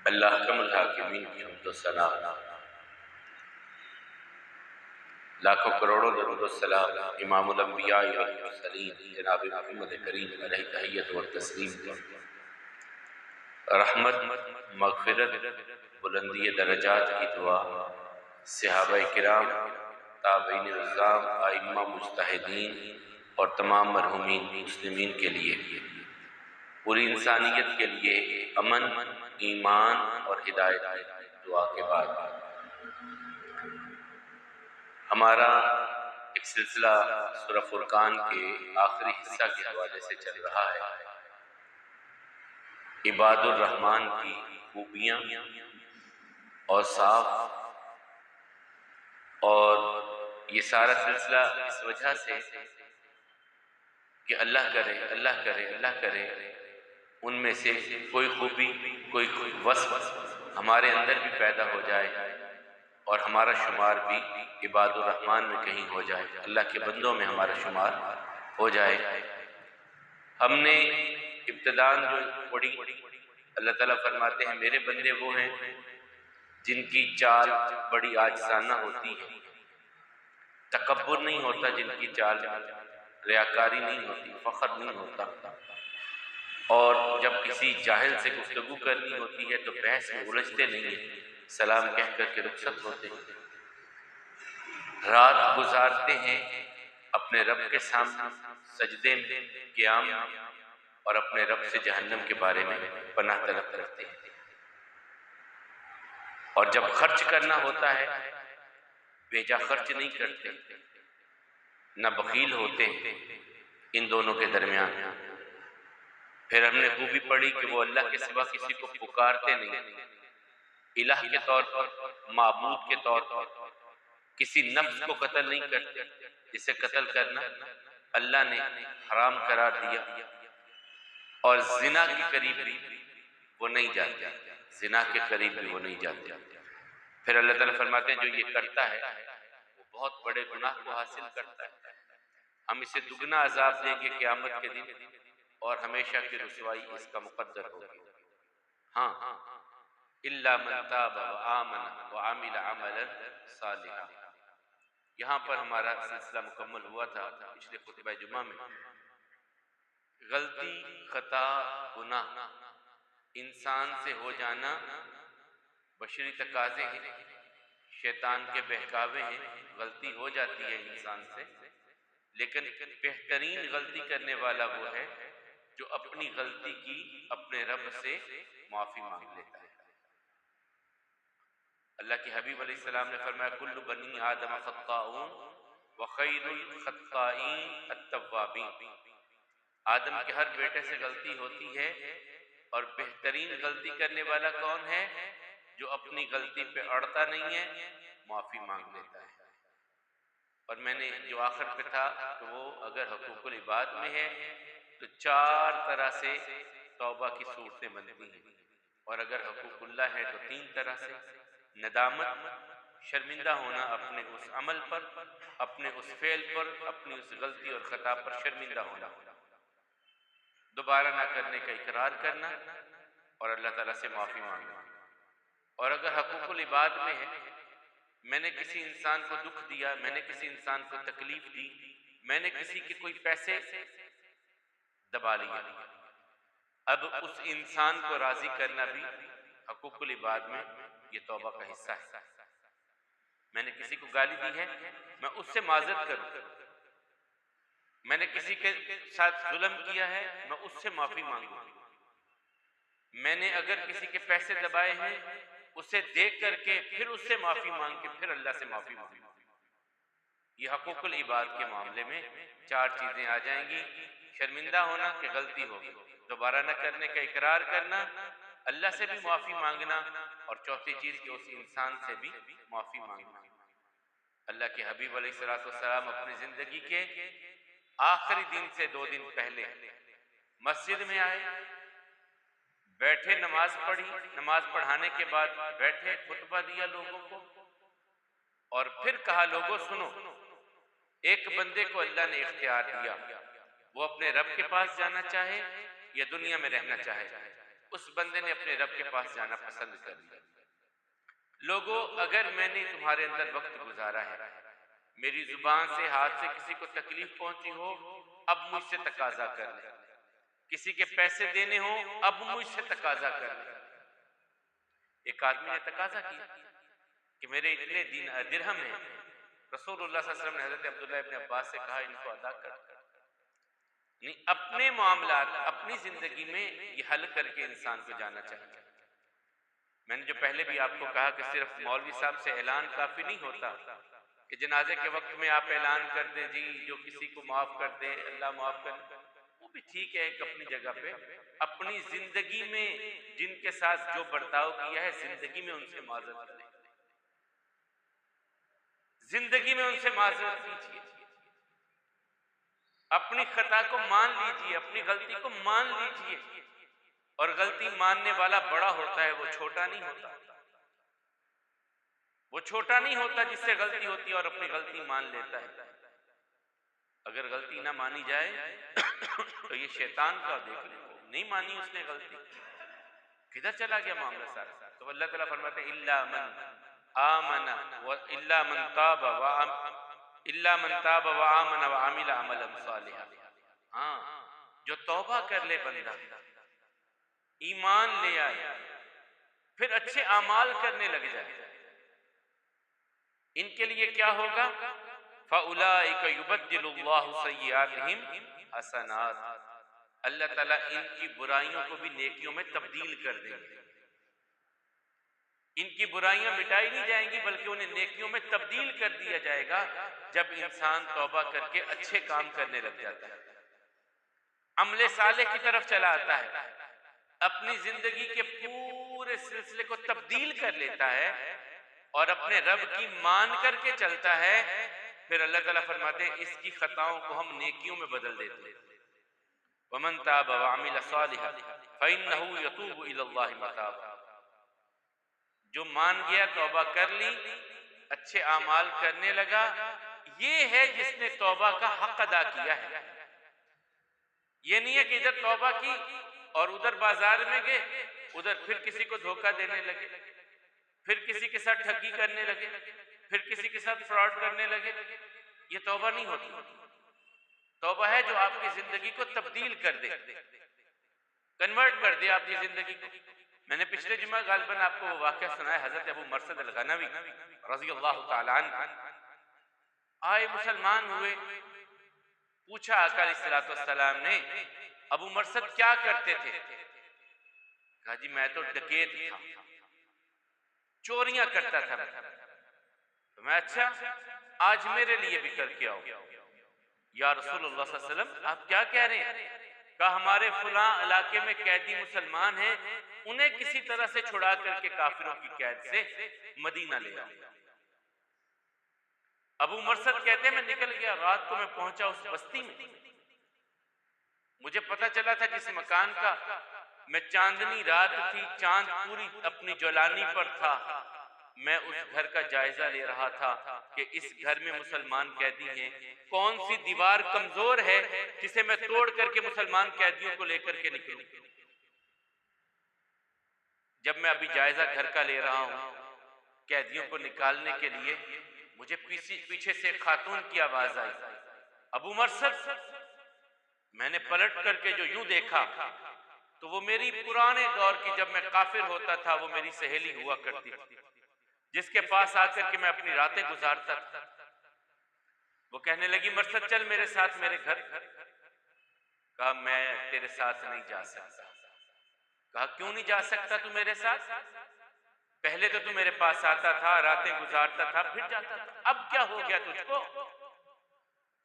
अल्लाह कमल हाकिमीन की हम्दो सना, लाखों करोड़ों दरूद व सलाम इमामुल अंबिया वल मुरसलीन जनाब मोहम्मद करीम अलैहि तहियत व तस्लीम रहमत मगफिरत बुलंदी दरजात की दुआ सहाबाए किराम ताबईन निज़ाम आइम्मा मुज्तहिदीन और तमाम मरहूमीन मुस्लिमीन के लिए, पूरी इंसानियत के लिए अमन, ईमान और हिदायत दुआ के बाद हमारा एक सिलसिला सूरह फुरकान के आखिरी हिस्सा के हवाले से चल रहा है। इबादुर रहमान की खूबियाँ और साफ, और ये सारा सिलसिला इस वजह से कि अल्लाह करे अल्लाह करे अल्लाह करे उनमें से कोई खूबी कोई वस्फ हमारे अंदर भी पैदा हो जाए और हमारा शुमार भी इबादुर रहमान में कहीं हो जाए, अल्लाह के बंदों में हमारा शुमार हो जाए। हमने इब्तिदान जो पढ़ी, अल्लाह ताला फरमाते हैं मेरे बंदे वो हैं जिनकी चाल बड़ी आजिज़ाना होती है, तकब्बुर नहीं होता जिनकी चाल, रियाकारी नहीं होती, फख्र नहीं होता, और जब किसी जाहिल से गुफ्तगू करनी होती है तो बहस में उलझते नहीं है, सलाम कह कर के रुखसत होते हैं। रात गुजारते हैं अपने रब के सामने सजदे में, क़ियाम में, और अपने रब से जहन्नम के बारे में पनाह तलब करते हैं। और जब खर्च करना होता है बेजा खर्च नहीं करते, न बखील होते हैं, इन दोनों के दरमियान। फिर हमने खूबी पढ़ी कि वो अल्लाह के सिवा किसी को पुकारते नहीं, इलाह के तौर पर, माबूद के तौर पर, किसी नफ्स को कत्ल नहीं करते जिसे कत्ल करना अल्लाह ने हराम करार दिया, और जिना के करीब भी वो नहीं जाते, जिना के करीब भी वो नहीं जाते। फिर अल्लाह ताला फरमाते हैं जो ये करता है वो बहुत बड़े गुनाह को हासिल करता है, हम इसे दुगना अजाब देंगे क़यामत के दिन और हमेशा की रुसवाई इसका मुकद्दर होगी। हाँ, इल्ला मन ताब व आमन व आमिल अमलन सालिहा। यहाँ पर हमारा सिलसिला मुकम्मल हुआ था पिछले खुतबा जुमा में। गलती, खता, गुनाह इंसान से हो जाना बशरी तकाजे हैं, शैतान के बहकावे हैं, गलती हो जाती है इंसान से, लेकिन बेहतरीन गलती करने वाला वो है जो अपनी गलती की अपने रब से माफी मांग लेता है। अल्लाह के हबीब अलैहिस्सलाम ने फरमाया कुल्लु बनी आदम खत्ताऊन व खैरुल खत्ताईन अत्तवाबीन। आदम के हर बेटे से गलती होती है और बेहतरीन गलती करने वाला कौन है? जो अपनी गलती पे अड़ता नहीं है, माफी मांग लेता है। और मैंने जो आखिर पे था तो वो अगर हकूकुल इबाद में है तो 4 तरह से तौबा की सूरतें बनती हैं, और अगर हकूकुल्लाह है तो 3 तरह से। नदामत, शर्मिंदा होना अपने उस अमल पर, अपने उस फेल पर, अपनी उस गलती और खता पर शर्मिंदा होना, दोबारा ना करने का इकरार करना और अल्लाह ताला से माफी मांगना। और अगर हकूकुल इबाद में है, मैंने किसी इंसान को दुख दिया, मैंने किसी इंसान को तकलीफ दी, मैंने किसी के कोई पैसे दबा लिया, अब उस इंसान को राजी करना भी हकूकुल इबाद में ये तौबा का हिस्सा है। मैंने किसी को गाली दी है, मैं उससे माजरत करूं, मैंने किसी के साथ जुल्म किया है, मैं उससे माफी मांगू, मैंने अगर किसी के पैसे दबाए हैं उसे देख करके फिर उससे माफी मांग के फिर अल्लाह से माफी मांगू। ये हकूकुल इबाद के मामले में 4 चीजें आ जाएंगी। शर्मिंदा होना कि गलती होगी, दोबारा न करने का इकरार करना, अल्लाह से भी माफी मांगना, और चौथी चीज कि उस इंसान से भी माफी मांगना। अल्लाह के हबीब अलैहिस्सलाम अपनी जिंदगी के आखिरी दिन से 2 दिन पहले मस्जिद में आए, बैठे, नमाज पढ़ी, नमाज पढ़ाने के बाद बैठे, खुतबा दिया लोगों को, और फिर कहा लोगों सुनो, एक बंदे को अल्लाह ने इख्तियार दिया, वो अपने रब के पास जाना चाहे या दुनिया में रहना चाहे, उस बंदे ने अपने रब के पास जाना पसंद कर लिया। लोगों, अगर मैंने तुम्हारे अंदर वक्त गुजारा है, मेरी जुबान से हाथ से किसी को तकलीफ पहुंची हो, अब मुझसे तकाजा कर ले। किसी के पैसे देने हो, अब मुझसे तकाजा कर ले। एक आदमी ने तकाजा किया कि मेरे इतने दिरहम हैं। रसूलुल्लाह सल्लल्लाहु अलैहि वसल्लम ने हज़रत अब्दुल्लाह इब्न अब्बास से कहा, इनको अदा कर। नहीं, अपने मामलात, अपनी जिंदगी में ये हल करके इंसान को जाना चाहिए। मैंने जो पहले भी आपको कहा कि सिर्फ मौलवी साहब से ऐलान काफी नहीं होता कि जनाजे के वक्त में आप ऐलान कर दें, जी जो किसी को माफ कर दे अल्लाह माफ कर, वो भी ठीक है एक अपनी जगह पे। अपनी जिंदगी में जिनके साथ जो बर्ताव किया है, जिंदगी में उनसे माजरत करें, जिंदगी में उनसे माजरत कीजिए, अपनी खता को मान लीजिए, अपनी गलती को मान लीजिए। और गलती मानने वाला बड़ा होता है, वो छोटा नहीं होता। वो छोटा नहीं होता जिससे गलती होती है और अपनी गलती मान लेता है। अगर गलती ना मानी जाए तो ये शैतान का देख ले, नहीं मानी उसने गलती, किधर चला गया मामला सारा। तो अल्लाह ताला फरमाते हैं, इल्ला मन आमना व इल्ला मन ताब व आमना व आमिला अमलन सालिहा। हाँ, जो तौबा कर ले बंदा, ईमान ले आए, फिर अच्छे अमाल करने लग जाए, इनके लिए क्या होगा? फ़उलाइका युबद्दिलुल्लाहु सय्यिआतिहिम हसनात। अल्लाह ताला इनकी बुराइयों को भी नेकियों में तब्दील कर देंगे। इनकी बुराइयां मिटाई नहीं जाएंगी, बल्कि उन्हें नेकियों में तब्दील कर दिया जाएगा जब इंसान तौबा करके अच्छे काम करने लग जाता है, अमले सालेह की तरफ चला आता है, अपनी जिंदगी के पूरे सिलसिले को तब्दील कर लेता है और अपने रब की मान करके चलता है। फिर अल्लाह ताला फरमाते हैं, इसकी खताओं को हम नेकियों में बदल देते हैं। वमन ताब व अमिल सालिहा फइन्नहु यतूबु इलल्लाहि मताब। जो मान गया, तौबा कर ली, अच्छे आमाल करने लगा, ये है जिसने तौबा का हक अदा किया है। ये नहीं है कि इधर तौबा की और उधर बाजार में गए, उधर फिर किसी को धोखा देने लगे, फिर किसी के साथ ठगी करने लगे, फिर किसी के साथ फ्रॉड करने लगे। ये तौबा नहीं होती। तौबा है जो आपकी जिंदगी को तब्दील कर दे, कन्वर्ट कर दे आपकी जिंदगी को। मैंने पिछले जुमा गालिबन आपको वो वाक़या सुनाया, हजरत अबू मरसद अल-गनवी रज़ियल्लाहु ताला अन्हु आए, मुसलमान हुए। पूछा आका अलैहिस्सलातु वस्सलाम ने, अबू मरसद क्या करते थे? कहा, जी मैं तो डकैत था, चोरियां करता था। तो मैं, अच्छा आज मेरे लिए भी करके आओ। या रसूलुल्लाह सल्लल्लाहु अलैहि वसल्लम, आप क्या कह रहे हैं? कहा, हमारे फलां इलाके में कैदी मुसलमान हैं, उन्हें किसी तरह से छुड़ा करके काफिरों की कैद से मदीना ले आओ। अबू मरसद कहते हैं, मैं निकल गया, रात को मैं पहुंचा उस बस्ती में। मुझे पता चला था जिस मकान का मैं, चांदनी रात थी, चांद पूरी अपनी ज्वलानी पर था, मैं उस घर का जायजा ले रहा था कि इस घर में मुसलमान कैदी हैं, कौन सी दीवार कमजोर है जिसे मैं तोड़ करके मुसलमान कैदियों को लेकर के निकलूं। जब मैं अभी जायजा घर का ले रहा हूं कैदियों को निकालने के लिए, मुझे पीछे से खातून की आवाज आई, अबू मरसद। मैंने पलट करके जो यूं देखा तो वो मेरी पुराने दौर की, जब मैं काफिर होता था, वो मेरी सहेली हुआ करती थी, जिसके पास आकर के मैं अपनी रातें गुजारता था। वो कहने लगी, मरसद चल मेरे साथ मेरे घर। कहा, मैं तेरे साथ नहीं जा सकता। कहा, क्यों नहीं जा सकता तू मेरे साथ? पहले तो तू मेरे पास आता था, रातें गुजारता था, फिर जाता था, अब क्या हो गया तुझको?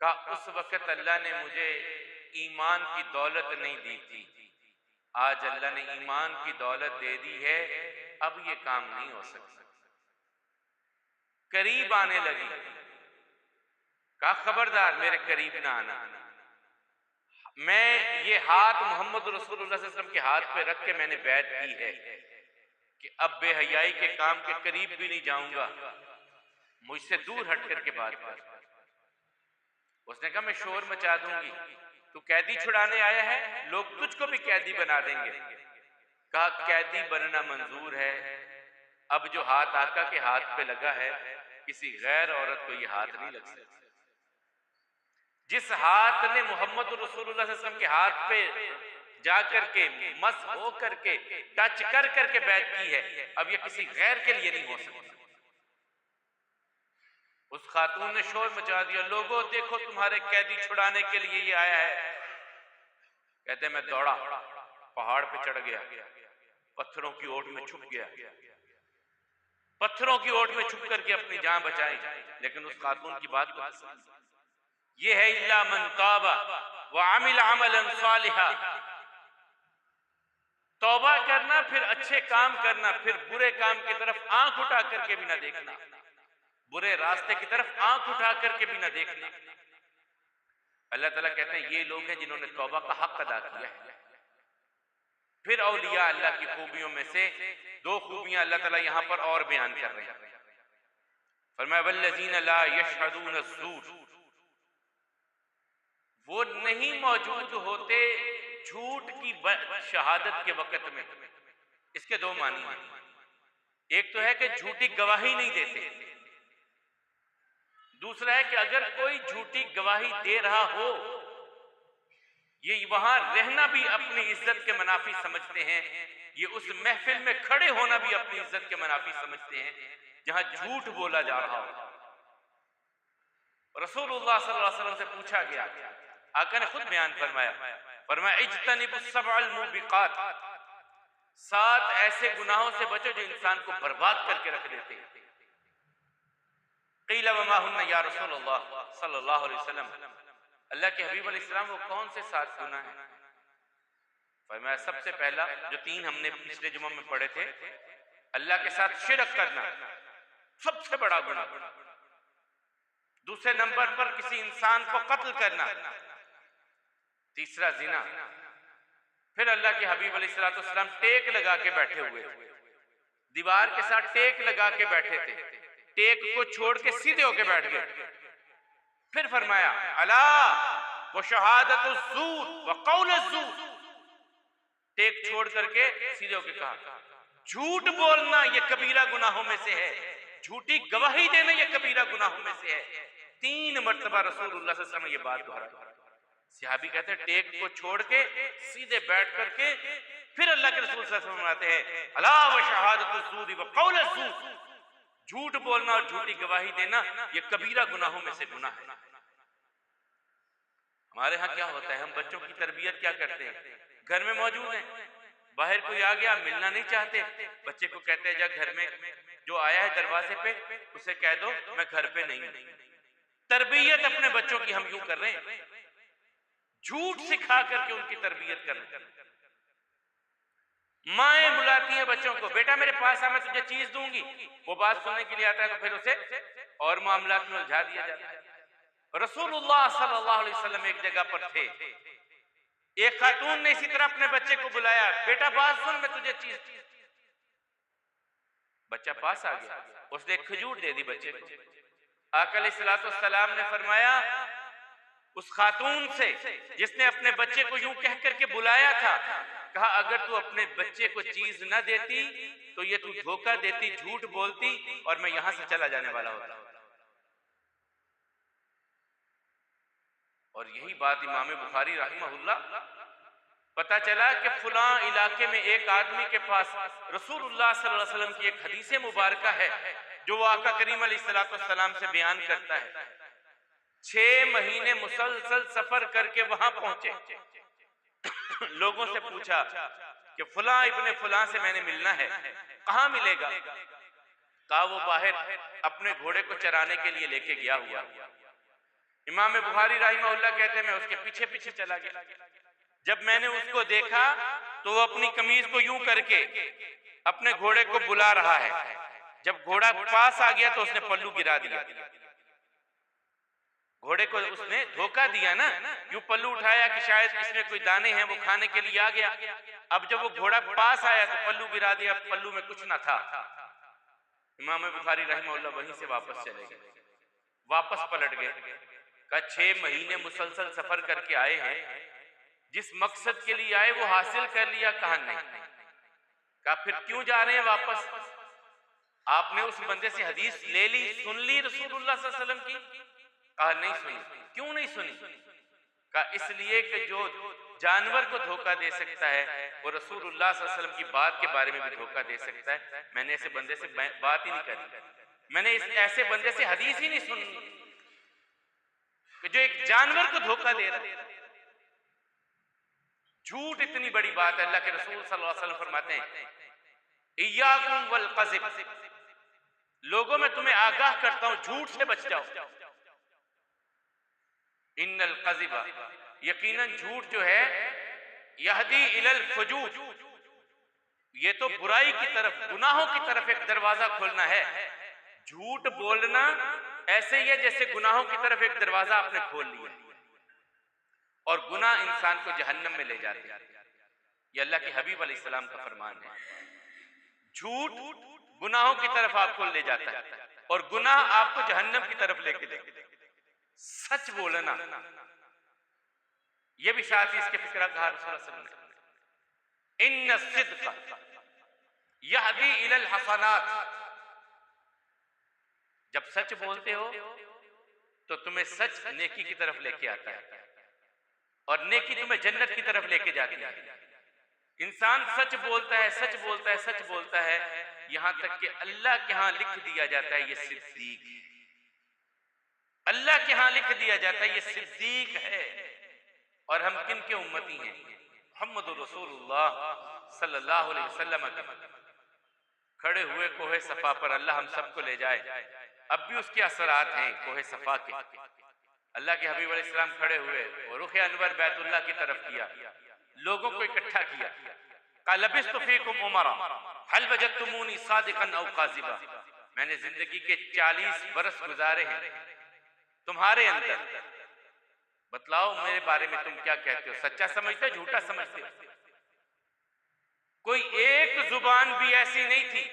कहा, उस वक्त अल्लाह ने मुझे ईमान की दौलत नहीं दी थी, आज अल्लाह ने ईमान की दौलत दे दी है, अब ये काम नहीं हो सकता। करीब आने लगी। कहा, खबरदार मेरे करीब ना आना। मैं ये हाथ मोहम्मद रसूलुल्लाह सल्लल्लाहु अलैहि वसल्लम के हाथ पे रख के मैंने बैत की है कि अब बेहयाई के काम के करीब भी नहीं जाऊंगा, मुझसे दूर हट करके बात कर। उसने कहा, मैं शोर मचा दूंगी, तू कैदी छुड़ाने आया है, लोग तुझको भी कैदी बना देंगे। कहा कैदी बनना मंजूर है, अब जो हाथ आका के हाथ पे लगा है किसी गैर औरत को ये हाथ नहीं लग सकता। जिस हाथ ने मोहम्मद रसूलुल्लाह सल्लल्लाहु अलैहि वसल्लम के हाथ पे जाकर के मस हो करके टच कर करके बैत की है, अब ये किसी गैर के लिए नहीं हो सकता। उस खातून ने शोर मचा दिया, लोगों देखो तुम्हारे कैदी छुड़ाने के लिए ये आया है। कहते मैं दौड़ा, पहाड़ पे चढ़ गया, पत्थरों की ओट में छुप गया, पत्थरों की ओट में छुप करके अपनी जान बचाई। लेकिन उस खातून की बात ये है, इल्ला मन ताबा व अमिल अमलन सालिहा, तौबा करना, फिर अच्छे काम करना, फिर बुरे काम की तरफ आंख उठा करके भी ना देखना, बुरे रास्ते की तरफ आंख उठा करके भी ना देखना। अल्लाह ताला कहते हैं ये लोग हैं जिन्होंने तौबा का हक अदा किया है। फिर औलिया अल्लाह की खूबियों में से दो खूबियां अल्लाह ताला यहां पर और बयान कर रहे हैं। फरमाया वल्लज़ीना ला यशहदून अज़्ज़ूर, वो नहीं मौजूद होते झूठ की शहादत के वक्त में। इसके दो मानी हैं, एक तो है कि झूठी गवाही नहीं देते, दूसरा है कि अगर कोई झूठी गवाही दे रहा हो, ये वहां रहना भी अपनी इज्जत के मुनाफी समझते हैं, ये उस महफिल में खड़े होना भी अपनी इज्जत के मुनाफी समझते हैं जहां झूठ बोला जा रहा हो। रसूलुल्लाह सल्लल्लाहु अलैहि वसल्लम से पूछा गया, आका ने खुद बयान फरमाया इज्तनिबुस सबअल मुबिकात, 7 ऐसे गुनाहों से बचो जो इंसान को बर्बाद करके रख देते हैं। क़ील वमा हुन्ना या रसूलल्लाह सल्लल्लाहु अलैहि वसल्लम, अल्लाह के हबीब अलैहिस्सलाम वो कौन से 7 गुनाह हैं? फरमाया सबसे पहला जो 3 हमने पिछले जुमा में पढ़े थे, अल्लाह के साथ शिरक करना सबसे बड़ा गुनाह। दूसरे नंबर पर किसी इंसान को कत्ल करना, तीसरा जिना। फिर अल्लाह के हबीब अलैहिस्सलाम टेक लगा के बैठे हुए थे, दीवार के साथ टेक लगा के बैठे थे, टेक को छोड़ के सीधे होके बैठ गए। फिर फरमाया अला व शहादतुज़ ज़ूर व क़ौलुज़ ज़ूर, टेक छोड़ करके सीधे होके कहा झूठ बोलना ये कबीरा गुनाहों में से है, झूठी गवाही देना ये कबीरा गुनाहों में से है। 3 मर्तबा रसूलुल्लाह सल्लल्लाहु अलैहि वसल्लम ये बात दोहराई। सहाबी कहते हैं टेक को छोड़ के सीधे बैठ करके फिर अल्लाह के रसूल सल्लल्लाहु अलैहि वसल्लम आते हैं अला व शहादतुज़ ज़ूर व क़ौलुज़ ज़ूर, झूठ बोलना और झूठी गवाही देना ये कबीरा गुनाहों में से गुनाह है। हमारे यहाँ क्या होता है, हम बच्चों की तरबियत क्या करते हैं, घर में मौजूद हैं, बाहर कोई आ गया मिलना नहीं चाहते, बच्चे को कहते हैं जा घर में जो आया है दरवाजे पे उसे कह दो मैं घर पे नहीं हूं। तरबियत अपने बच्चों की हम यूं कर रहे हैं, झूठ सिखा करके उनकी तरबियत कर रहे हैं। माएं बुलाती हैं बच्चों को, बेटा मेरे पास आ मैं तुझे चीज दूंगी, वो बात सुनने के लिए आता है तो फिर उसे और मामलात में उलझा दिया जाता है। रसूलुल्लाह सल्लल्लाहु अलैहि वसल्लम एक जगह पर थे, एक खातून ने इसी तरह अपने बच्चे को बुलाया, बेटा बात सुन मैं तुझे चीज। बच्चा पास आ गया, उसने एक खजूर दे दी बच्चे को। आका अलैहिस्सलातु वस्सलाम ने फरमाया उस खातून से जिसने अपने बच्चे को यूं कह करके बुलाया था, कहा अगर तू अपने बच्चे को चीज न देती तो ये तू धोखा देती, झूठ बोलती और मैं यहां से चला जाने वाला होता। और यही बात इमाम बुखारी रहमहुल्लाह, पता चला कि फुलां इलाके में एक आदमी के पास रसूलुल्लाह सल्लल्लाहु अलैहि वसल्लम की एक हदीसे मुबारका है जो वो आका करीम अलैहिस्सलातु वस्सलाम से बयान करता है। 6 महीने मुसलसल सफर करके वहां पहुंचे, लोगों से पूछा कि फुलां इब्ने फुलां से मैंने मिलना है, कहां मिलेगा? कहा वो बाहर अपने घोड़े को चराने के लिए लेके गया हुआ। इमाम बुखारी रहमहुल्लाह कहते हैं मैं उसके पीछे पीछे चला गया। जब मैंने उसको देखा तो वो अपनी कमीज को यूं करके अपने घोड़े को बुला रहा है। जब घोड़ा पास आ गया तो उसने पल्लू गिरा दिया। घोड़े को उसने धोखा दिया ना, यूं पल्लू उठाया कि शायद इसमें कोई दाने हैं वो खाने के लिए आ गया। अब जब वो घोड़ा पास आया तो पल्लू गिरा दिया, पल्लू में कुछ ना था। इमाम बुखारी रहमहुल्लाह वहीं से वापस चले गए, वापस पलट गए। कहा 6 महीने मुसलसल सफर करके आए हैं, जिस मकसद के लिए आए वो हासिल कर लिया? कहा नहीं। कहा फिर क्यों जा रहे हैं वापस? आपने उस बंदे से हदीस ले ली, सुन ली रसूलुल्लाह सल्लल्लाहु अलैहि वसल्लम की? कहा नहीं सुनी। क्यों नहीं सुनी? कहा इसलिए कि जो जानवर को धोखा दे सकता है वो रसूलुल्लाह सल्लल्लाहु अलैहि वसल्लम की बात के बारे में भी धोखा दे सकता है। मैंने ऐसे बंदे से बात ही नहीं करी, मैंने ऐसे बंदे से हदीस ही नहीं सुनी कि जो एक जानवर को धोखा दे रहा है। झूठ इतनी बड़ी बात है। अल्लाह के रसूल सल्लल्लाहु अलैहि वसल्लम फरमाते हैं इय्याकुम वल कज़िब, लोगों में तुम्हें आगाह करता हूं झूठ से बच जाओ। इन्नल कज़िबा, यकीनन झूठ जो है यहदी इलल फुजूर, ये तो बुराई की तरफ, गुनाहों की तरफ एक दरवाजा खोलना है। झूठ बोलना ऐसे ही है जैसे गुनाहों की तरफ एक दरवाजा आपने खोल लिया और गुनाह इंसान को जहन्नम में ले जाते हैं। ये अल्लाह के हबीब अलैहिस्सलाम का फरमान है। झूठ गुनाहों की तरफ आपको ले जाता है और गुनाह आपको जहन्नम की तरफ लेके जाता है। सच बोलना, यह भी साथ ही इसके फिक्रा कहा रसूलुल्लाह सल्लल्लाहु अलैहि वसल्लम, इन्न सिद्क़ यहदी इलल हसनात, जब सच बोलते हो तो तुम्हें सच नेकी की तरफ लेके आता है और नेकी तुम्हें जन्नत की तरफ लेके जाती है। इंसान सच बोलता है, सच बोलता है, सच बोलता है, यहां तक कि अल्लाह के यहां लिख दिया जाता है ये सिद्दीक, अल्लाह के यहां लिख दिया जाता है ये सिद्दीक है। और हम किन के उम्मती हैं? मुहम्मद रसूलुल्लाह सल्लल्लाहु अलैहि वसल्लम के खड़े हुए कोहे सफा पर, अल्लाह हम सबको ले जाए। अब भी उसके असरात हैं कोहे सफा के। अल्लाह के हबीब अलैहिस्सलाम खड़े हुए और रुख अनवर बैतुल्लाह की तरफ किया, लोगों को इकट्ठा किया। कहा लबिस्तु फीकुम उमरा हल वजदतुमूनी सादिकन औ काज़िबा, मैंने जिंदगी के 40 बरस गुजारे हैं तुम्हारे अंदर, बतलाओ मेरे बारे में तुम क्या कहते हो, सच्चा समझते हो झूठा समझते हो? कोई एक जुबान भी ऐसी नहीं थी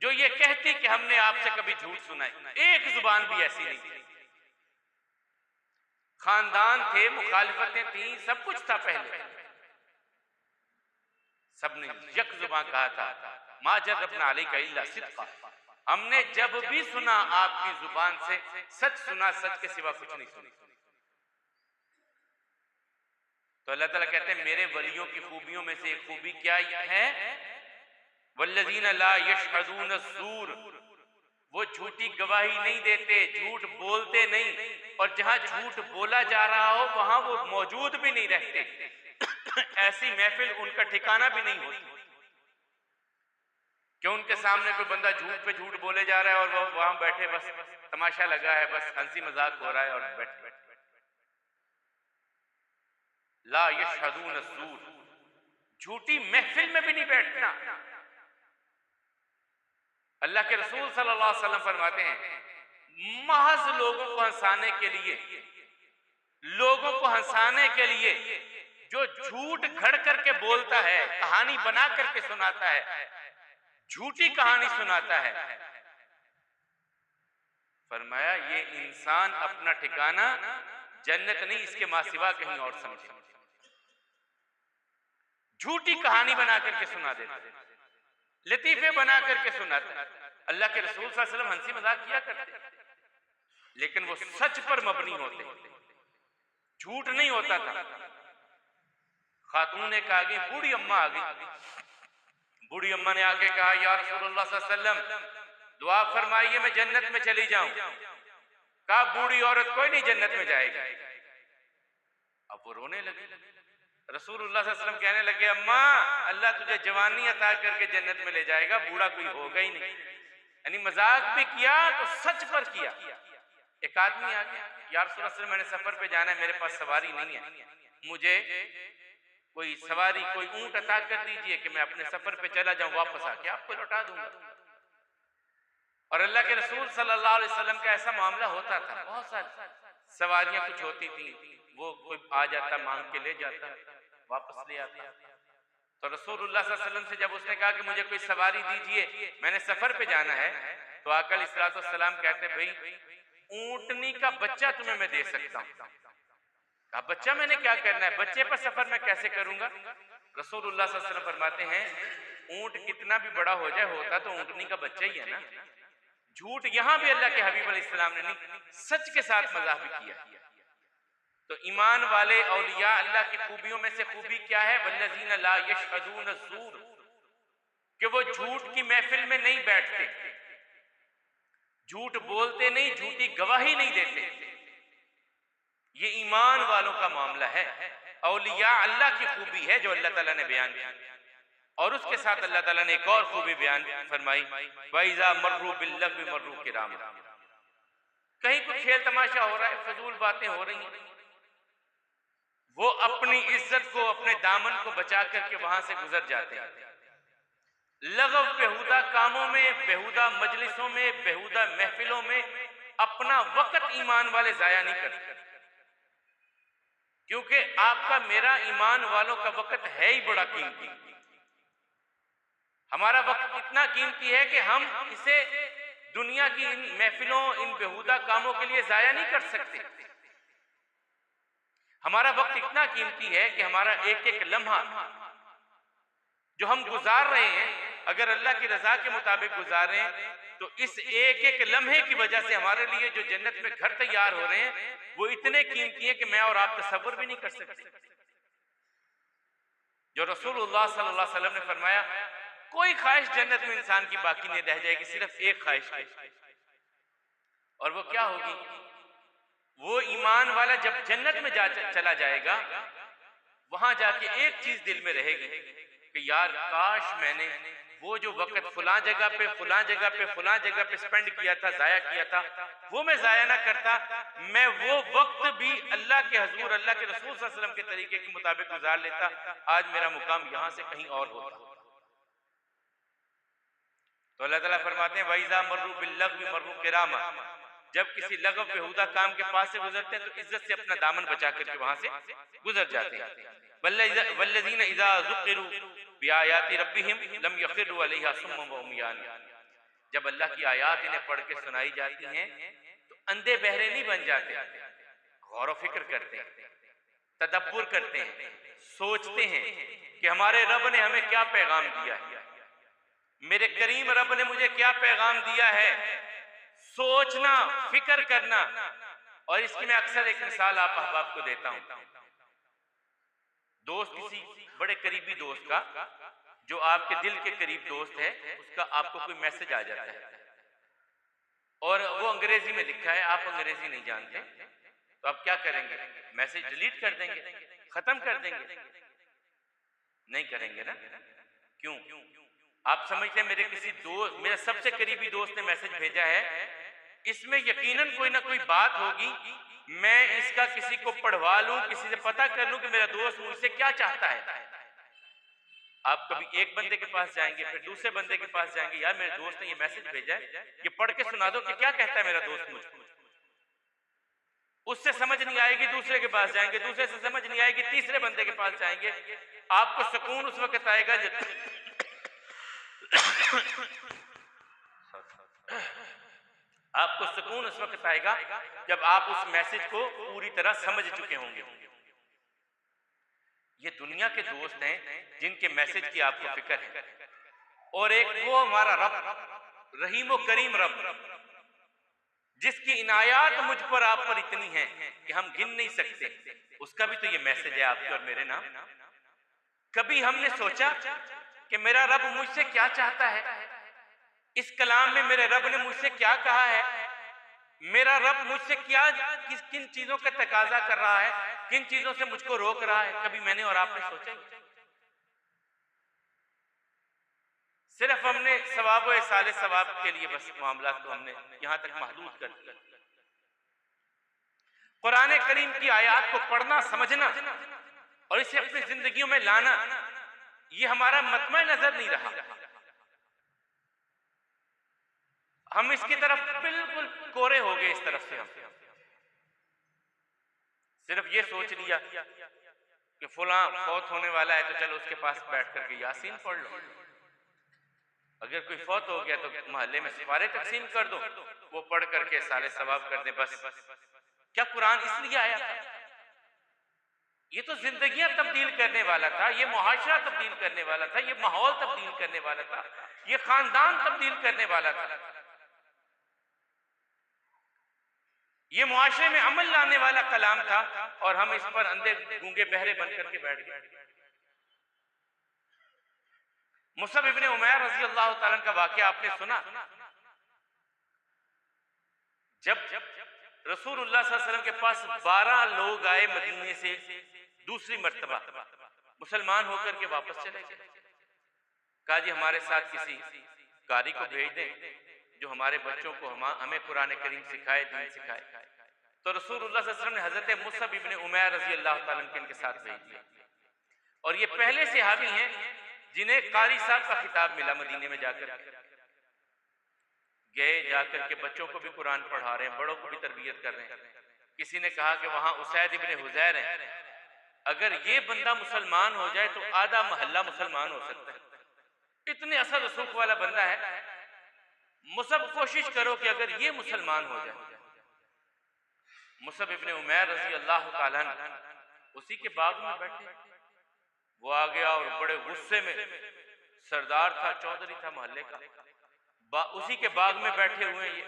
जो ये कहती कि हमने आपसे कभी झूठ सुना है, एक जुबान भी ऐसी नहीं थी। खानदान थे, मुखालिफतें थी, सब कुछ था पहले, सबने यक जुबान कहा था मा जरबना अलैका इल्ला सिद्क़ा, हमने जब भी सुना आपकी जुबान से सच सुना, सच के सिवा कुछ नहीं सुना। तो अल्लाह ताला कहते हैं मेरे वलियों की खूबियों में से एक खूबी क्या है? वल्लज़ीना ला यशहदून ज़ूर, वो झूठी गवाही नहीं देते, झूठ बोलते नहीं, और जहां झूठ बोला जा रहा हो वहां वो मौजूद भी नहीं रहते। ऐसी महफिल उनका ठिकाना भी नहीं होती कि उनके सामने कोई बंदा झूठ पे झूठ बोले जा रहा है और वो वहां बैठे बस तमाशा लगा है, बस हंसी मजाक हो रहा है और बैठे। ला यशहदून ज़ूर, झूठी महफिल में भी नहीं बैठना। अल्लाह के रसूल सल्लल्लाहु अलैहि वसल्लम फरमाते हैं महज लोगों को हंसाने के लिए, लोगों को हंसाने के लिए जो झूठ घड़ करके बोलता है, कहानी बना करके सुनाता है, झूठी कहानी सुनाता है, फरमाया ये इंसान अपना ठिकाना जन्नत नहीं इसके मासिवा कहीं और समझे। झूठी कहानी बना करके सुना देता, लतीफे बना करके सुनाता। अल्लाह के रसूल सल्लल्लाहु अलैहि वसल्लम हंसी मजाक किया करते, लेकिन वो सच पर मबनी होते, झूठ नहीं होता था। खातून एक आ गई, बूढ़ी अम्मा आ गई, बूढ़ी अम्मा ने आके कहा या रसूलुल्लाह सल्लल्लाहु अलैहि वसल्लम दुआ फरमाइए मैं जन्नत में चली जाऊं। कहा बूढ़ी औरत कोई नहीं जन्नत में जाएगी। अब वो रोने लगी। रसूलुल्लाह सल्लल्लाहु अलैहि वसल्लम कहने लगे अम्मा अल्लाह तुझे जवानी अता करके जन्नत में ले जाएगा, बूढ़ा कोई होगा ही नहीं। यानी मजाक भी किया तो सच पर किया। एक आदमी आ गया, या रसूलुल्लाह सल्लल्लाहु अलैहि वसल्लम मैंने सफर पे जाना है, मेरे पास सवारी नहीं है, मुझे कोई सवारी कोई ऊंट अता कर दीजिए कि मैं अपने सफर पे चला जाऊं, वापस आके आपको लौटा दूंगा। और अल्लाह के रसूल सल्लल्लाहु अलैहि वसल्लम का ऐसा मामला होता था, बहुत सारी सवारियां कुछ होती थी, वो कोई आ जाता मांग के ले जाता वापस ले आता। तो रसूलुल्लाह सल्लल्लाहु अलैहि वसल्लम से जब उसने कहा कि मुझे कोई सवारी दीजिए मैंने सफर पे जाना है, तो आका अलैहिस्सलातु वस्सलाम कहते भाई ऊंटनी का बच्चा तुम्हें मैं दे सकता हूं। कहा बच्चा मैंने क्या करना है, बच्चे पर सफर मैं कैसे करूंगा? रसूलुल्लाह सल्लल्लाहु अलैहि वसल्लम फरमाते हैं ऊंट कितना भी बड़ा हो जाए, होता तो ऊंटनी का बच्चा ही है ना। झूठ यहां भी अल्लाह के हबीब अलैहिस्सलाम ने नहीं, सच के साथ मजाक भी किया। तो ईमान वाले औलिया अल्लाह की खूबियों में से खूबी क्या है? वल्लज़ीना ला यशहदून ज़ूर, कि वो झूठ की महफिल में नहीं बैठते, झूठ बोलते नहीं, झूठी गवाही नहीं देते। ये ईमान वालों का मामला है। औलिया अल्लाह की खूबी है जो अल्लाह ताला ने बयान की। और उसके साथ अल्लाह ताला ने एक और खूबी बयान फरमाई, वइज़ा मर्रू बिल्लग़्वी मर्रू किरामा। कहीं कुछ खेल तमाशा हो रहा है, फजूल बातें हो रही हैं, वो अपनी इज्जत को, अपने दामन को बचा करके वहां से गुजर जाते हैं। लगव बेहुदा कामों में, बेहुदा मजलिसों में, बेहुदा महफिलों में अपना वक्त ईमान वाले जाया नहीं करते, क्योंकि आपका मेरा ईमान वालों का वक्त है ही बड़ा कीमती। हमारा वक्त इतना कीमती है कि हम इसे दुनिया की इन महफिलों, इन बेहुदा कामों के लिए जाया नहीं कर सकते। हमारा वक्त इतना कीमती है कि हमारा एक एक लम्हा जो हम गुजार रहे हैं, अगर अल्लाह की रजा के मुताबिक गुजार रहे हैं, तो इस एक एक लम्हे की वजह से हमारे लिए जो जन्नत में घर तैयार हो रहे हैं वो इतने कीमती हैं कि मैं और आप तसव्वुर भी नहीं कर सकते। जो रसूलुल्लाह सल्लल्लाहु अलैहि वसल्लम ने फरमाया, कोई ख्वाहिश जन्नत में इंसान की बाकी नहीं रह जाएगी, सिर्फ एक ख्वाहिश है। और वो क्या होगी? वो ईमान वाला जब जन्नत में चला जाएगा, वहां जाके एक चीज दिल में रहेगी कि यार काश मैंने वो जो वक्त फलां जगह पे, फलां जगह पे, फलां जगह पे स्पेंड किया था, जाया किया था, वो मैं जाया ना करता, मैं वो वक्त भी अल्लाह के हजूर, अल्लाह के रसूल सल्लल्लाहु अलैहि वसल्लम के तरीके के मुताबिक गुजार लेता, आज मेरा मुकाम यहां से कहीं और होता। तो अल्लाह ताला फरमाते हैं, वइज़ा मर्रू बिल्लग़्वी मर्रू किरामा, जब किसी लगव बेहुदा काम के पास से गुजरते हैं तो इज्जत से अपना दामन बचा करके वहां से गुजर जाते हैं। वल्लज़ीना इज़ा ज़ुकिरू बिआयाति रब्बिहिम लम यखिरू अलैहा सुम्मन व उम्यान, जब अल्लाह की आयात इन्हें पढ़ के सुनाई जाती हैं तो अंधे बहरे नहीं बन जाते, गौर व फिक्र करते हैं, तदब्बुर करते हैं, सोचते हैं कि हमारे रब ने हमें क्या पैगाम दिया है, मेरे करीम रब ने मुझे क्या पैगाम दिया है। सोचना, फिक्र करना। और इसकी मैं अक्सर एक मिसाल आप अहबाब को देता हूं। दोस्त, किसी बड़े करीबी दोस्त का, जो आपके दिल के करीब दोस्त है, उसका आपको कोई मैसेज आ जाता है और वो अंग्रेजी में लिखा है, आप अंग्रेजी नहीं जानते, तो आप क्या करेंगे? मैसेज डिलीट कर देंगे, खत्म कर देंगे? नहीं करेंगे ना। क्यों? आप समझते हैं मेरे किसी दोस्त, मेरा सबसे करीबी दोस्त ने मैसेज भेजा है, इसमें यकीनन कोई ना कोई बात होगी, मैं इसका किसी को पढ़वा लूं, किसी से पता कर लूं कि मेरा दोस्त मुझसे क्या चाहता है। आप कभी एक बंदे के पास जाएंगे, फिर दूसरे बंदे के पास जाएंगे, यार मेरे दोस्त ने ये मैसेज भेजा है, ये पढ़ के सुना दो कि क्या कहता है मेरा दोस्त मुझको। उससे समझ नहीं आएगी, दूसरे के पास जाएंगे, दूसरे से समझ नहीं आएगी, तीसरे बंदे के पास जाएंगे। आपको सुकून उस वक्त आएगा जब आपको सुकून उस वक्त आएगा जब आप उस मैसेज को पूरी तरह समझ चुके होंगे। ये दुनिया के दोस्त हैं जिनके मैसेज की आपको फिक्र है, और एक वो हमारा रब, रहीम व करीम रब, जिसकी इनायात मुझ पर आप पर इतनी है कि हम गिन नहीं सकते, उसका भी तो ये मैसेज है आपके और मेरे नाम। कभी हमने सोचा कि मेरा रब मुझसे क्या चाहता है, इस कलाम में मेरे रब ने मुझसे क्या कहा है, मेरा रब मुझसे क्या, किन चीजों का तकाजा कर रहा है, किन चीजों से मुझको रोक रहा है? कभी मैंने और आपने सोचा? सिर्फ हमने सवाब व साले सवाब के लिए बस मामला को हमने यहां तक महदूद कर दिया। कुरान करीम की आयत को पढ़ना, समझना और इसे अपनी जिंदगियों में लाना, ये हमारा मतमा नजर नहीं रहा। हम इसकी तरफ बिल्कुल कोरे हो गए। इस तरफ से हम सिर्फ ये सोच लिया कि फलां फौत होने वाला है तो चलो उसके पास बैठ करके यासीन पढ़ लो, अगर कोई फौत हो गया तो मोहल्ले में सिफारे तकसीम कर दो, वो पढ़ करके साले सवाब कर दे। बस क्या कुरान इसलिए आया था? ये तो जिंदगियां तब्दील करने वाला था, ये मुआशरा तब्दील करने वाला था, ये माहौल तब्दील करने वाला था, ये खानदान तब्दील करने वाला था, ये मुआशरे में अमल लाने वाला कलाम था, और हम इस पर अंधे गूंगे बहरे बन करके बैठ गए। मुसअब इब्ने उमैर रज़ी अल्लाह ताला का वाक़या आपने सुना? जब रसूलुल्लाह सल्लल्लाहु अलैहि वसल्लम के पास 12 लोग आए मदीने से दूसरी मर्तबा, मुसलमान होकर के वापस चले गए। कहा जी हमारे साथ किसी कारी को भेज दें जो हमारे बच्चों को हमें कुरान करीम सिखाए, दीन सिखाए। तो रसूलुल्लाह सल्लल्लाहु अलैहि वसल्लम ने हजरत मुसअब इब्ने उमैर रज़ी अल्लाह ताला अन्हु के साथ भेज दिया। और ये पहले सहाबी हैं जिन्हें कारी साहब का खिताब मिला, मदीने में जाकर गए, जाकर के बच्चों को भी कुरान पढ़ा रहे हैं, बड़ों को भी तरबियत कर रहे हैं। किसी ने कहा कि वहां उसैद इब्ने हुज़ैर हैं, अगर ये बंदा मुसलमान हो जाए तो आधा मोहल्ला मुसलमान हो सकता है, इतने असर रसूख वाला बंदा है। मुसअब कोशिश करो कि अगर ये मुसलमान हो जाए। मुसअब इब्ने उमैर रज़ी अल्लाह ताला अन्हु उसी के बाग में बैठे, वो आ गया और बड़े गुस्से में, सरदार था, चौधरी था मोहल्ले का, उसी के बाग में बैठे हुए ये,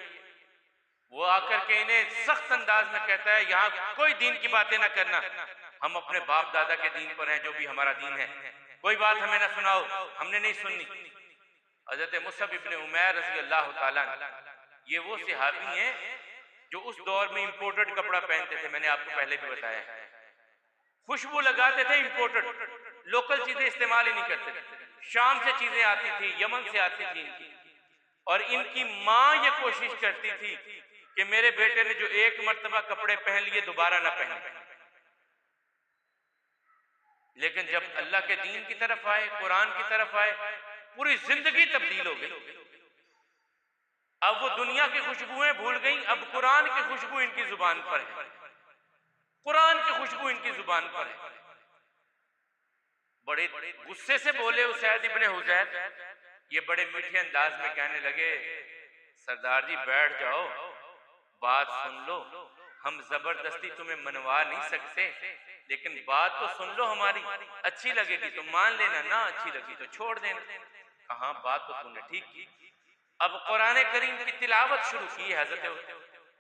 वो आकर के इन्हें सख्त अंदाज में कहता है यहाँ कोई दीन की बातें ना करना, हम अपने बाप दादा के दीन पर हैं, जो भी हमारा दीन है, कोई बात हमें ना सुनाओ, हमने नहीं सुननी। हज़रत मुसअब इब्ने उमैर रज़ी अल्लाह ताला ये वो सहाबी हैं जो उस दौर में इंपोर्टेड कपड़ा पहनते थे, मैंने आपको पहले भी बताया है, खुशबू लगाते थे इंपोर्टेड, लोकल चीजें इस्तेमाल ही नहीं करते थे। शाम से चीजें आती थी, यमन से आती थी इनकी, और इनकी माँ ये कोशिश करती थी कि मेरे बेटे ने जो एक मर्तबा कपड़े पहन लिए दोबारा ना पहने। लेकिन जब अल्लाह के दीन की तरफ आए, कुरान की तरफ आए, पूरी जिंदगी तब्दील हो गई। अब वो दुनिया की खुशबुएं भूल गई, अब कुरान की खुशबू इनकी जुबान पर है, कुरान की खुशबू इनकी जुबान पर है। बड़े गुस्से से बोले उसैद इब्ने हुज़ैर, ये बड़े मीठे अंदाज में कहने लगे, सरदार जी बैठ जाओ, बात सुन लो, हम जबरदस्ती तुम्हें मनवा नहीं सकते, लेकिन बात तो सुन लो हमारी, अच्छी लगेगी तो मान लेना, ना अच्छी लगी तो छोड़ देना। कहा बात तो तुमने ठीक की। अब कुरान करीम की तिलावत शुरू की है हजरत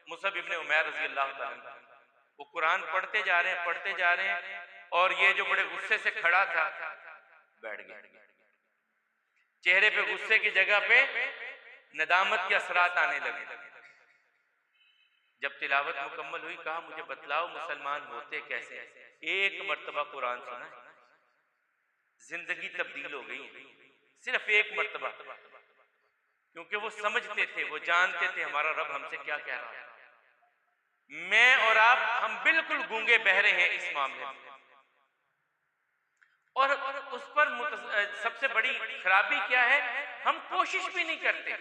मुसअब इब्ने उमैर रज़ी अल्लाह ताला अन्हु, वो कुरान पढ़ते जा रहे हैं, पढ़ते जा रहे हैं, और ये जो बड़े गुस्से से खड़ा था बैठ गया, चेहरे पे गुस्से की जगह पे नदामत के असरात आने लगे। जब तिलावत मुकम्मल हुई, कहा मुझे बतलाओ मुसलमान होते कैसे? एक मर्तबा कुरान सुना, जिंदगी तब्दील हो गई, सिर्फ एक मर्तबा, क्योंकि वो समझते थे, वो जानते थे हमारा रब हमसे क्या कह रहा है। मैं और आप, हम बिल्कुल गूंगे बहरे हैं इस मामले में, और उस पर सबसे बड़ी खराबी क्या है, हम कोशिश भी नहीं करते,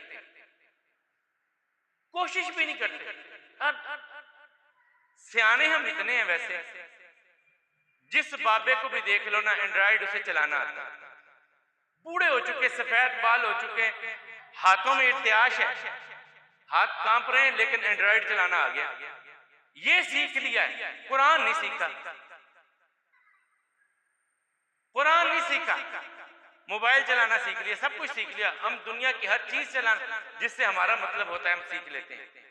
कोशिश भी नहीं करते। सियाने हम इतने हैं वैसे, जिस बाबे को भी देख लो ना एंड्रॉइड उसे चलाना आता है, बूढ़े हो चुके, सफेद बाल हो चुके, हाथों में इर्तियाश है, हाथ कांप रहे हैं, लेकिन एंड्रॉइड चलाना आ गया, ये सीख लिया है, कुरान नहीं सीखा, कुरान नहीं सीखा, मोबाइल चलाना सीख लिया, सब कुछ सीख लिया, हम दुनिया की हर चीज चलाना जिससे हमारा मतलब होता है हम सीख लेते हैं।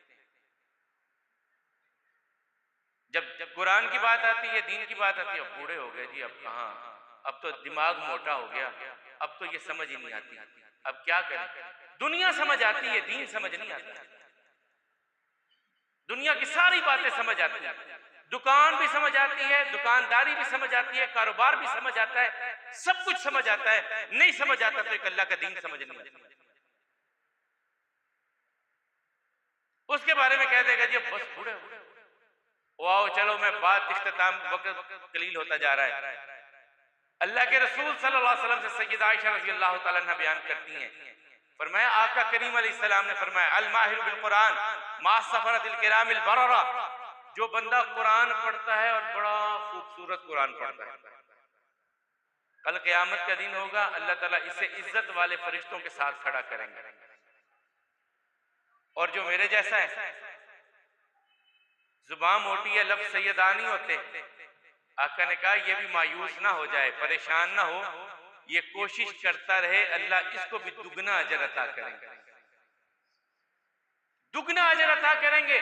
जब कुरान की बात आती है, दीन की बात आती है, अब बूढ़े हो गए जी, अब कहाँ, अब तो दिमाग मोटा हो गया, अब तो ये समझ ही नहीं आती, अब क्या करें। दुनिया समझ आती है, दीन समझ नहीं आता। दुनिया की सारी बातें समझ आती है, दुकान भी समझ आती है, दुकानदारी भी समझ आती है, कारोबार भी समझ आता है, सब कुछ समझ आता है, नहीं समझ आता तो एक अल्लाह का दीन समझ नहीं आता। उसके बारे में कह देगा जी बस बूढ़े हो गए, वाओ चलो मैं बात इख्तिताम, वक्त कलील होता जा रहा है। अल्लाह के रसूल सल्लल्लाहु अलैहि वसल्लम से सय्यदा आयशा रज़ी अल्लाह ताला अन्हा बयान करती हैं, फरमाया आका करीम अलैहिस्सलाम ने फरमाया अल माहिर बिल कुरान मा सफरतिल किरामिल बररा, जो बंदा कुरान पढ़ता है और बड़ा खूबसूरत कुरान पढ़ता है, कल क़यामत का दिन होगा, अल्लाह ताला इसे इज्जत वाले फरिश्तों के साथ खड़ा करेंगे। और जो मेरे जैसा है, जुबान मोटी है, लफ्ज़ सैयदानी होते, आका ने कहा ये भी मायूस ना हो जाए, परेशान ना हो, ये कोशिश करता रहे, अल्लाह इसको भी दुगना अजर अता करेंगे, दुगना अजर अता करेंगे।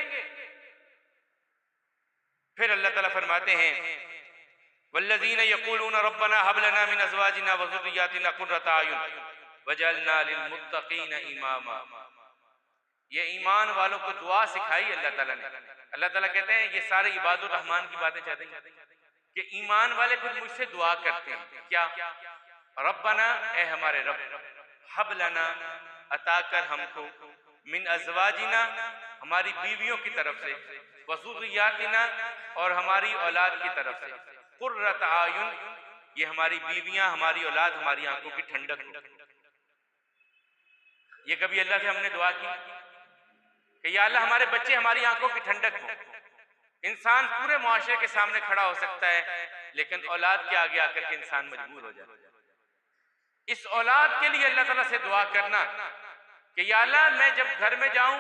फिर अल्लाह ताला फरमाते हैं वल्लज़ीन यक़ूलून रब्बना हब लना मिन अज़वाजिना व ज़ुर्रिय्यातिना क़ुर्रता अयुन वजअलना लिलमुत्तक़ीना इमामा। ये ईमान वालों को दुआ सिखाई अल्लाह ताला ने। अल्लाह ताला कहते हैं ये सारे इबादुर रहमान की बातें चाहते हैं कि ईमान वाले खुद मुझसे दुआ करते हैं क्या, रब्बना ए हमारे रब, हब लना अता कर हमको, मिन अज़वाजिना हमारी बीवियों की तरफ से, व ज़ुर्रिय्यातिना और हमारी औलाद की तरफ से, क़ुर्रत आयुन ये हमारी बीवियां हमारी औलाद हमारी आंखों की ठंडक हो। ये कभी अल्लाह से हमने दुआ की कि या अल्लाह हमारे बच्चे हमारी आंखों की ठंडक हो। इंसान पूरे मुआशरे के सामने खड़ा हो सकता है लेकिन औलाद के आगे आकर के इंसान मजबूर हो जाता है। इस औलाद के लिए अल्लाह ताला से दुआ करना कि या अल्लाह मैं जब घर में जाऊं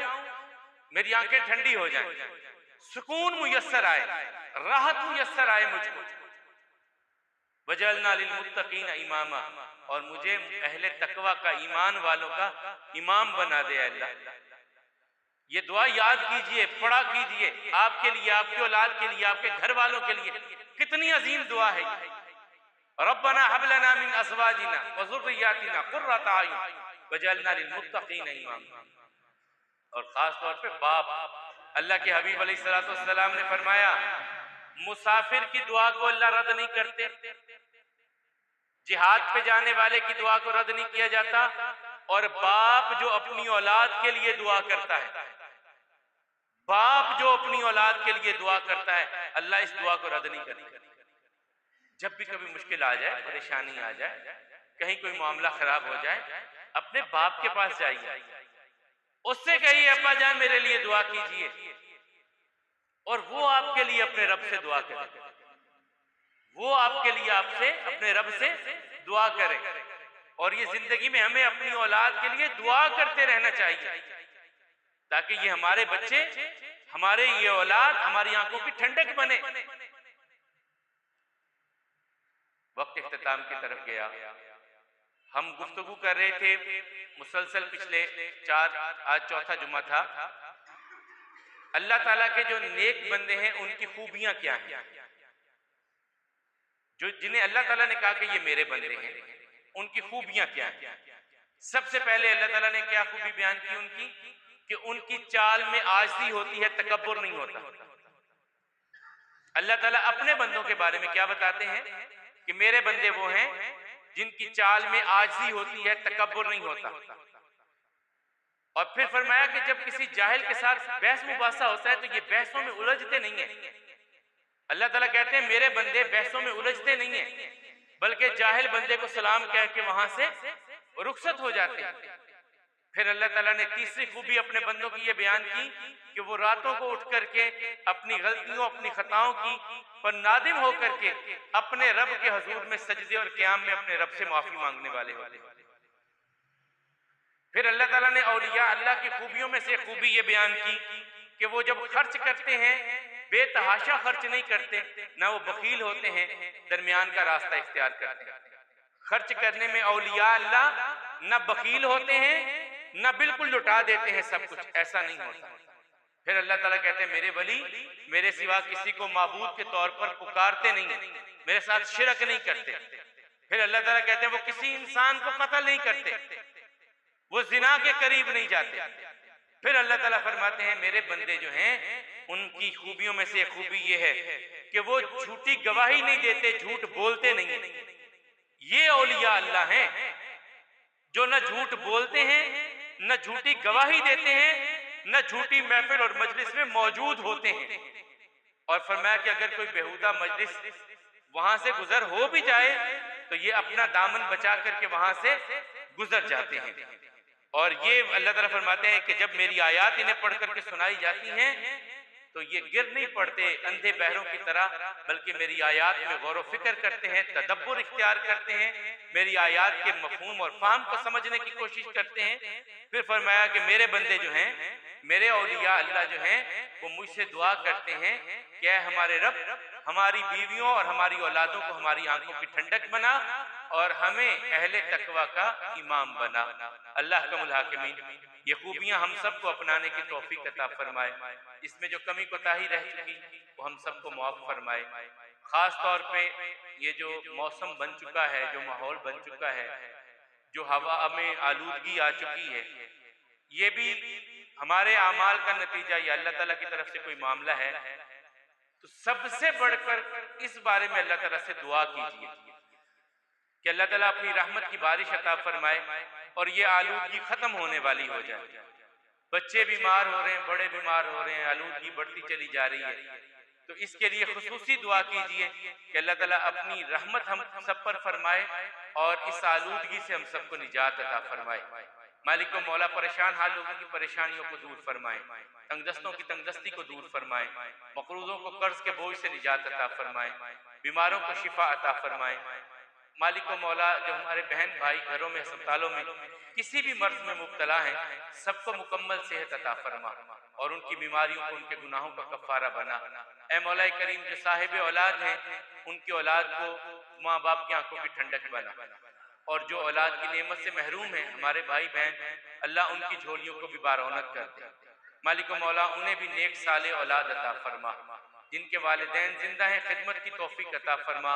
मेरी आंखें ठंडी हो जाएं, सुकून मुयस्सर आए, राहत मुयस्सर आए मुझको। वजअलना लिलमुत्तक़ीना इमामा और मुझे अहले तकवा का, ईमान वालों का इमाम बना दे अल्लाह। ये दुआ याद कीजिए, पढ़ा कीजिए, आपके लिए, आपकी औलाद के लिए, आपके घर वालों के लिए कितनी अजीम दुआ है। रब्बना हब लना मिन अज़वाजिना व ज़ुर्रिय्यातिना क़ुर्रता अयुन वजअलना लिलमुत्तक़ीना इमामा। और खास तौर पे बाप, अल्लाह के हबीब अलैहिस्सलातु वस्सलाम ने फरमाया मुसाफिर की दुआ को अल्लाह रद्द नहीं करते, जिहाद पे जाने वाले की दुआ को रद्द नहीं किया जाता, और बाप जो अपनी औलाद के लिए दुआ करता है, बाप जो अपनी औलाद के लिए दुआ करता है, अल्लाह इस दुआ को रद्द नहीं करता। जब भी कभी मुश्किल आ जाए, परेशानी आ जाए, कहीं कोई मामला खराब हो जाए, अपने बाप के पास जाइए, उससे कहिए अब्बा जान मेरे लिए दुआ कीजिए, और वो आपके लिए अपने रब से दुआ करे, वो आपके लिए आपसे अपने रब से दुआ करे। और ये जिंदगी में हमें अपनी औलाद के लिए दुआ करते रहना चाहिए ताकि ये हमारे बच्चे, हमारे ये औलाद हमारी आंखों की ठंडक बने। वक्त इख्तिताम की तरफ गया, हम गुफ्तगू कर रहे थे मुसलसल पिछले आज चौथा जुम्मा था, अल्लाह ताला के जो नेक बंदे हैं उनकी खूबियां क्या हैं, जो जिन्हें अल्लाह ताला ने कहा कि ये मेरे बंदे हैं, उनकी खूबियां क्या हैं। सबसे पहले अल्लाह ताला ने क्या खूबी बयान की उनकी, कि उनकी चाल में आजिज़ी होती है, तकब्बुर नहीं होता। अल्लाह ताला अपने बंदों के बारे में क्या बताते हैं कि मेरे बंदे वो हैं जिनकी चाल में आजिज़ी होती है, तकब्बुर नहीं होता। और फिर फरमाया कि जब किसी जाहिल के साथ बहस मुबासा होता है तो ये बहसों में उलझते नहीं है। अल्लाह ताला कहते हैं मेरे बंदे बहसों में उलझते नहीं है, बल्कि जाहिल बंदे को सलाम कह के वहां से रुखसत हो जाते हैं। फिर अल्लाह ताला ने तीसरी खूबी अपने बंदों की ये बयान की कि वो रातों को उठ करके अपनी गलतियों, अपनी खताओं की पर नादिम होकर के अपने रब के हुजूर में सजदे और क़याम में अपने रब से माफी मांगने वाले होते हैं। फिर अल्लाह ताला ने औलिया अल्लाह की खूबियों में से खूबी ये बयान की कि वो जब खर्च करते हैं बेतहाशा खर्च नहीं करते, ना वो बखील होते हैं, दरमियान का रास्ता इख्तियार करते हैं। खर्च करने में औलिया अल्लाह ना बखील होते हैं ना बिल्कुल लुटा देते हैं सब कुछ, ऐसा नहीं होता। फिर अल्लाह ताला कहते हैं मेरे वली मेरे सिवा किसी को माबूद के तौर पर पुकारते नहीं, मेरे साथ शिरक नहीं करते। फिर अल्लाह ताला कहते हैं वो किसी इंसान को कत्ल नहीं करते, वो जिना के करीब नहीं जाते। फिर अल्लाह ताला फरमाते हैं मेरे बंदे जो हैं उनकी खूबियों में से खूबी ये है कि वो झूठी गवाही नहीं देते, झूठ बोलते नहीं। ये औलिया अल्लाह हैं जो न झूठ बोलते हैं, न झूठी गवाही देते हैं, न झूठी महफिल और मजलिस में मौजूद होते हैं। और फरमाया कि अगर कोई बेहुदा मजलिस वहां से गुजर हो भी जाए तो ये अपना दामन बचा करके वहां से गुजर जाते हैं। और ये अल्लाह ताला फरमाते हैं कि जब मेरी आयत इन्हें पढ़ करके सुनाई जाती हैं तो ये गिर नहीं पड़ते अंधे बहरों की तरह, बल्कि मेरी आयात में गौर व फिक्र करते हैं, तदब्बुर इख्तियार करते हैं, मेरी आयात के मफहूम और फाहम को समझने की कोशिश करते हैं। फिर फरमाया कि मेरे बंदे जो हैं, मेरे औलिया अल्लाह जो हैं, वो मुझसे दुआ करते हैं कि ऐ हमारे रब, हमारी बीवियों और हमारी औलादों को हमारी आंखों की ठंडक बना और हमें अहले तकवा का इमाम बना। अल्लाह का मुल्हाकिमीन ये खूबियां हम सबको अपनाने की तौफीक अता फरमाए। इसमें जो कमी कोताही रह चुकी वो हम सबको माफ फरमाए। खास तौर पे ये जो मौसम बन चुका है, जो माहौल बन चुका है, जो हवा में आलूदगी आ चुकी है, ये भी हमारे आमाल का नतीजा या अल्लाह ताला की तरफ से कोई मामला है। तो सबसे बढ़कर इस बारे में अल्लाह ताला से दुआ कीजिए कि अल्लाह ताला अपनी रहमत की बारिश अता फरमाए और ये आलूदगी खत्म होने वाली हो जाए। बच्चे बीमार हो रहे हैं, बड़े बीमार हो रहे हैं, आलूदगी बढ़ती चली जा रही है। तो इसके लिए खुसूसी दुआ कीजिए कि अल्लाह ताला अपनी रहमत हम सब पर फरमाए और इस आलूदगी से हम सबको निजात अता फरमाए। मालिक को मौला परेशान हाल लोगों की परेशानियों को दूर फरमाए, तंगदस्तों की तंगदस्ती को दूर फरमाए, मकरूजों को कर्ज के बोझ से निजात अता फरमाए, बीमारों को शिफा अता फरमाए। मालिक को मौला जो हमारे बहन भाई घरों में, अस्पतालों में किसी भी मर्ज में मुब्तला हैं, सबको मुकम्मल सेहत अता फरमा और उनकी बीमारियों को, उनके गुनाहों का कफ़ारा बना। ऐ मौला करीम जो साहिब औलाद हैं, उनकी औलाद को माँ बाप की आंखों की ठंडक बना और जो औलाद की नेमत से महरूम है हमारे भाई बहन, अल्लाह उनकी झोलियों को भी बारौनक कर दे। मालिक मौला उन्हें भी नेक साले औलाद अता फरमा। जिनके वालिदैन जिंदा हैं खिदमत की तौफीक अता फरमा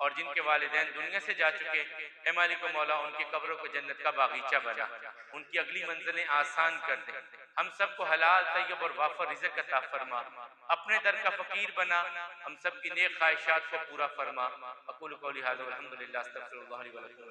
और जिनके वालिदैन दुनिया से जा चुके, ऐ मालिक मौला उनकी कब्रों को जन्नत का बागीचा बना, उनकी अगली मंजिलें आसान कर दे। हम सबको हलाल तय्यब और वाफर रिज़्क़ अता फरमा, अपने दर का फ़कीर बना, हम सब की नेक ख्वाहिशात को पूरा फरमा। अक़ूलु क़ौली हाज़ा वल्हम्दुलिल्लाह अस्तग़फ़िरुल्लाह ली व लकुम।